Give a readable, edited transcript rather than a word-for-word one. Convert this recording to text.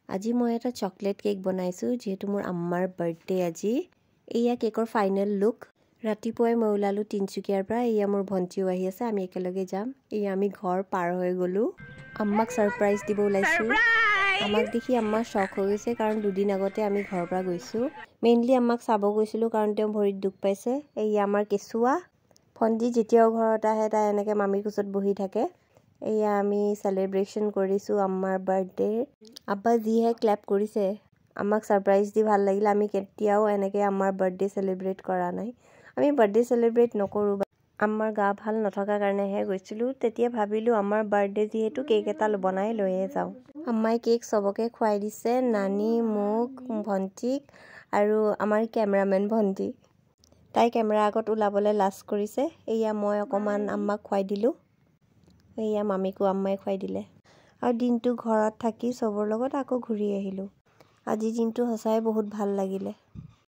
আজি মই এটা চকলেট কেক বনাইছোঁ যেহেতু মোৰ আম্মাৰ বাৰ্থডে আজি এয়া কেকৰ ফাইনেল লুক ৰাতিপুৱাই মই ওলালো তিনচুকীয়াৰ পৰা এয়া মোৰ ভন্টিও আহি আছে আমি একেলগে যাম এয়া আমি ঘৰ পাৰ হৈ গলো আম্মাক সাৰপ্ৰাইজ দিব ওলাইছো আমাক দেখি আম্মা শক হৈ গৈছে কাৰণ দুদিন আগতে আমি ঘৰৰ পৰা গৈছো মেইনলি আম্মাক চাব গৈছিলো কাৰণ তেওঁ ভৰিত দুখ পাইছে এয়া আমাৰ কেচুৱা ভন্টি যেতিয়াও ঘৰত আহে তাই এনেকে মামিৰ কোচত বহি থাকে এয়া আমি সেলিব্ৰেশন কৰিছো আম্মাৰ বাৰ্থডে আব্বা জিহে ক্ল্যাপ কৰিছে আমাক সাৰপ্ৰাইজ দি ভাল লাগিল আমি কেতিয়াও এনেকে আম্মাৰ বাৰ্থডে সেলিব্ৰেট কৰা নাই আমি বাৰ্থডে সেলিব্ৰেট নকৰো আম্মাৰ গা ভাল নথকা কাৰণেহে গৈছিলো তেতিয়া ভাবিলো আম্মাৰ বাৰ্থডে যেহেতু কেক এটা বনাই লৈয়ে যাও আম্মাই কেক সবকে খুৱাই দিছে নানি মোক ভন্টিক আৰু আমাৰ ক্যামেৰাম্যান ভন্টি তাই ক্যামেৰা আগত ওলাবলৈ লাজ কৰিছে এয়া মই অকমান আম্মাক খুৱাই দিলো এয়া মামিকো আম্মাই খুৱাই দিলে আৰু দিনটো ঘৰত থাকি সবৰ লগত আকৌ ঘূৰি আহিলো আজি দিনটো হসাই বহুত ভাল লাগিলে